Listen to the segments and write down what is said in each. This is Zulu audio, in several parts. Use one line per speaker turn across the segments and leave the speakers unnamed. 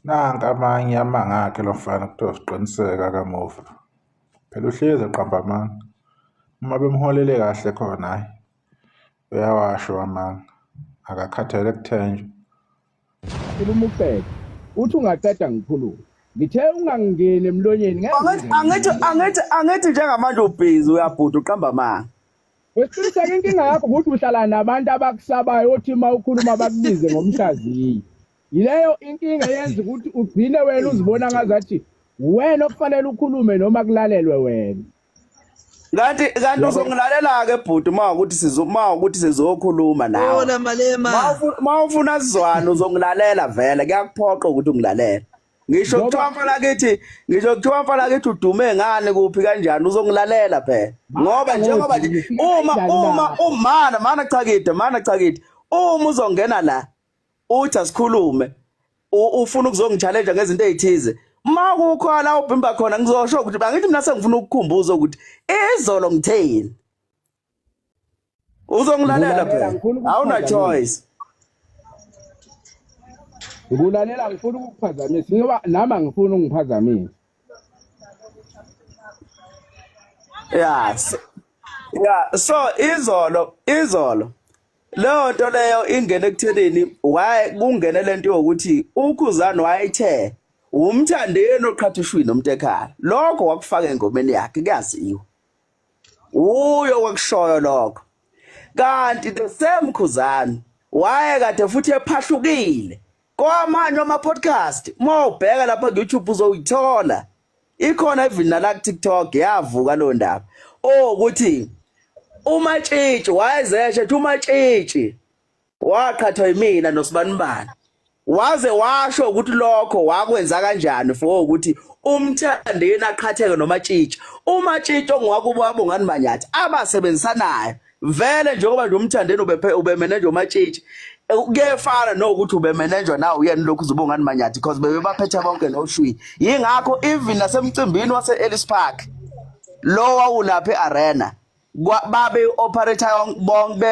Nanka amanye amanga akhe lo mfana kuthiwa siqiniseka kamuva. Phela uhlezi eqamba amanga. Uma bemholele kahle khona hhayi uyawasho amanga. Akakhathele kuthenjwa.
Khuluma uqede. Uthi ungaqeda ngikhuluma. Ngithe ungangeni emlonyeni
Angithi njengamanje ubhizi uyabhuda uqamba amanga.
Wesiqiniseka inkinga yakho ukuthi uhlala nabantu abakusabayo othi uma ukhuluma bakubize ngomhlaziyi. Yileyo inkinga yenza ukuthi ugcine wena uzibona ngazathi wena okufanele ukhulume noma kulalelwe wena.
Kanti uzongilalela ke bhuti ukuthi sizokhuluma nawe.
Hola Malema.
Mawufuna sizwana uzongilalela vele kuyakuphoqa ukuthi ungilalele. Ngisho kuthiwa mfana kithi udume ngane kuphi kanjani uzongilalela phela. Ngoba njengoba nje mana chakide. Uma uzongena la uthi asikhulume ufuna ukuzongichallenge ngezinto ezithize. Ma kukhona ubhimba khona ngizosho ukuthi bangithi mina sengifuna ukukhumbuza ukuthi izolo ngitheni. Uzongilalela phela. Awuna choice.
Ukulalela ngifuna ukukuphazamisa ngoba nami ngifuna ungiphazamisa.
So izolo leyo nto leyo ingene ekutheleni kungene lento yokuthi uKhuzani wayethe umthandeni oqhatha ushwi nomuntu ekhaya. Lokho wakufaka engomeni yakhe kuyaziwa. Uyo wakushoyo lokho. Kanti the same Khuzani waye kade futhi ephahlukile. Kwamanye ama-podcast mawubheka lapha ku-YouTube uzoyithola. Ikhona even nala ku-TikTok yavuka lo ndaba. Ukuthi uMatshitshi wayezesha ethi uMatshitshi waqhathwa yimina noSibanibani. Waze washo ukuthi lokho wakwenza kanjani for ukuthi umthandeni aqhatheke noMatshitshi. uMatshitshi ongowakubo wabongani Manyathi abasebenzisanayo. Vele njengoba nje umthandeni ubemanage uMatshitshi. Kuyefana nokuthi ubemanage nawe uyena lokhu uzobongani Manyathi because bebaphethe bonke noshwi. Yingakho even nasemcimbini wase-Ellis Park lo wawulapha e-arena babe operator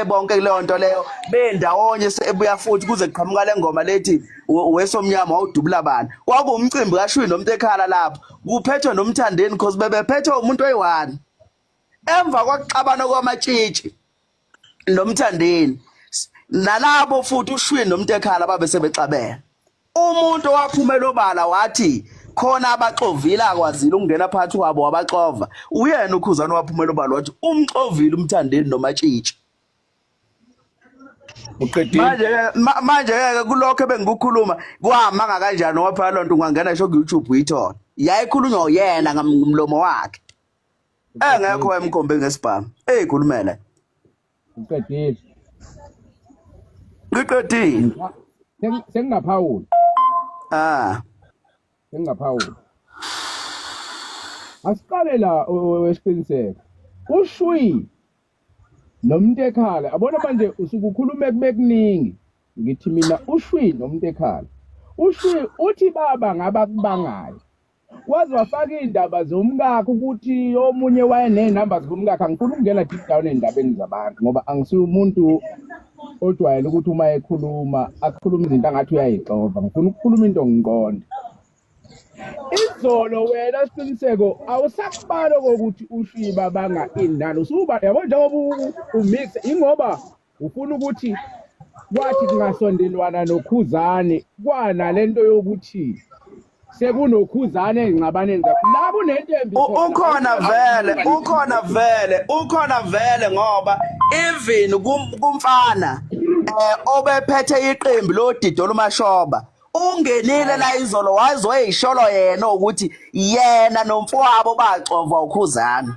bonke leyo nto leyo bendawonye sebuya futhi kuze kuqhamuka lengoma lethi wesomnyama wawudubula bani. Kwakuwumcimbi kaShwi nomuntu ekhala lapho kuphethwe nomthandeni because bebephethwe umuntu oyi-1. Emva kwakuxabana kwaMatshitshi nomthandeni nalabo futhi uShwi nomuntu ekhala babe sebexabene. Umuntu owaphumela obala wathi khona abaxovile akwazile ukungena phakathi kwabo wabaxova. Uyena uKhuzani waphumela obala wathi umxovile umthandeni noMatshitshi.
Uqedile.
Manje ke kulokho ebengikukhuluma kwamanga kanjani ngoba phela lonto ungangena isho ku-YouTube uyithola. Yayikhulunywa uyena ngomlomo wakhe. Engekho emkhombe ngesibhamu. Eyikhulumela.
Uqedile.
Ngiqedile.
Sengingaphawula. Sengingaphawula. Asiqale la wesiqiniseko. uShwi nomuntu ekhala abona manje usuke ukhuluma kubekuningi. Ngithi mina uShwi nomuntu ekhala. uShwi uthi baba ngabakubangayo. Waze wafaka indaba zomkakhe ukuthi omunye wayenenamba zomkakhe. Angifuni ukungena deep down endabeni zabantu ngoba angisiyo umuntu ojwayele ukuthi uma ekhuluma akhuluma izinto angathi uyayixova. Ngifuna ukukhuluma into ngiqonde. Izolo wena siqiniseko awusakubala ukuthi uShwi babanga indalo. Usuba yabo njengoba umix ingoba ufuna ukuthi kwathi kungasondelwana noKhuzani kwanalento yokuthi sekunoKhuzani engcabaneni zakho. La kunentembi
ukhona vele ngoba even kumfana obephethe iqembu loDido Lumashoba ungenile la izolo wazoyisholo yena ukuthi yena nomfowabo baxova uKhuzani.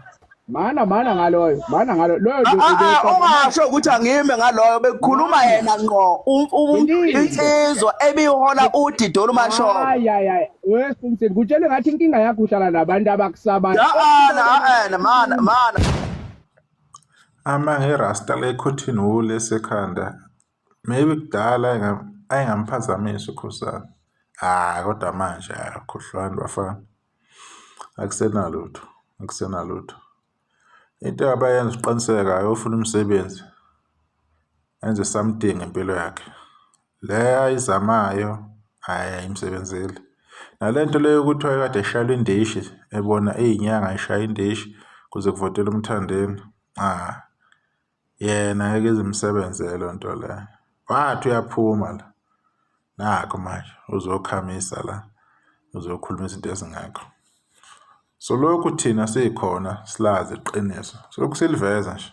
Mana ngaloyo loyo
ungasho ukuthi angime ngaloyo bekukhuluma yena ngqo insizwa ebihola uDido Lumashoba.
Hayi wesiqiniseko kutshele ngathi inkinga yakho uhlala nabantu abakusabayo.
Mana
Amanga irasta lekhothini wule sekhanda. Maybe kudala ayingamphazamisa uKhuzani. Kodwa manje akhohlwana bafana. Akusenalutho. Into abayenza uqiniseka ayofuna umsebenzi. Enze something empilo yakhe. Le ayizamayo ayimsebenzeli. nalento leyo ukuthi wayekade eshayela indishi ebona iyinyanga ishaya indishi kuze kuvotele uMthandeni yena ngeke izimsebenzele loo nto leyo. Wathi uyaphuma la nakho manje uzokhamisa la uzokhuluma izinto ezingekho. So lokhu thina sikhona silazi iqiniso silokhu siliveza nje.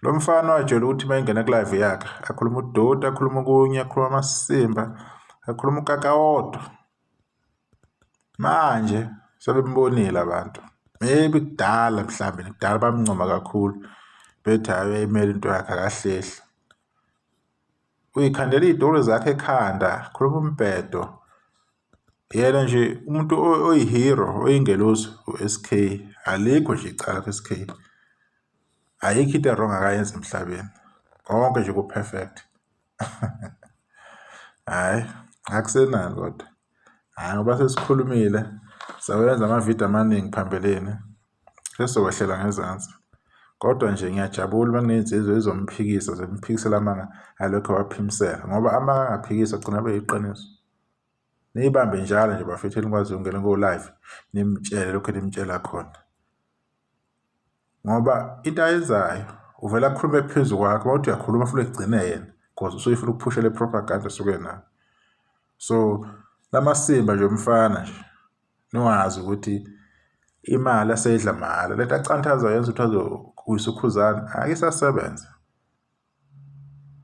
Lo mfana wajela ukuthi mayingena ku-live yakhe akhuluma udoti, akhuluma okunye, akhuluma amasimba, akhuluma ukakawodwa. Manje sebembonile abantu, maybe kudala mhlawumbe kudala bamncoma kakhulu bethi hayi uyayimela into yakhe akahlehli. Uyikhandela iy'tori zakhe ekhanda, khuluma umbhedo. Yena nje umuntu oyihero oyingelosi u-SK, alikho nje icala ku-SK. Ayikho into wrong akayenza emhlabeni, konke nje ku-perfect. Hhayi akusenani kodwa, hhayi ngoba sesikhulumile sawenza amavidiyo amaningi phambilini sesizokwehlela ngezansi. Kodwa nje ngiyajabula uma kunezinsizwa ezomphikisa zimphikisela amanga alokho waphimisela, ngoba amanga angaphikisa agcina abe yiqiniso. Niyibambe njalo nje bafethu nikwazi ukungena ko-live nimtshele lokho nimtshela khona, ngoba into ayenzayo uvela akhulume phezu kwakho mawuthi uyakhuluma futhi egcine yena because usuyifuna ukuphusha le propaganda esuke nayo. So lamasimba nje umfana nje niwazi ukuthi imali aseyidla mahhala, lento acanthaza yenza ukuthi azokuyisa uKhuzani akisasebenza.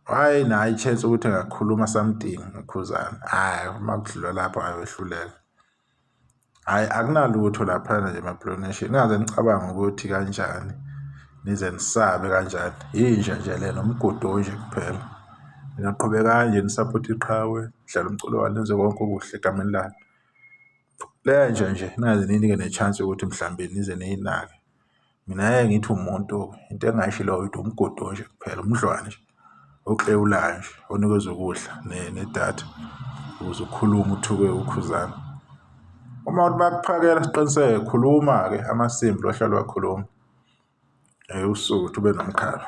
Hayi naye i-chance ukuthi angakhuluma something uKhuzani, hhayi uma kudlula lapho ayohluleka. Hhayi akunalutho laphana nje ma-Plonation, ningaze nicabanga ukuthi kanjani nize nisabe kanjani, yinja nje lena umgodo nje kuphela. Ningaqhubekani nje nisaphote iqhawe, dlala umculo walo, nenze konke okuhle egameni lalo. Lenja nje ningaze ninike ne-chance yokuthi mhlawumbe nize niyinake. Mina ngithi umuntu into engayishiloyo ukuthi umgodo nje kuphela, umdlwane nje oklewulayo nje onikeza ukudla nedatha ukuze ukhulume uthuke uKhuzani. Uma uthi bakuphakela siqiniseke khuluma-ke amasimbi ohlala wakhuluma usuku ube nomkhalo.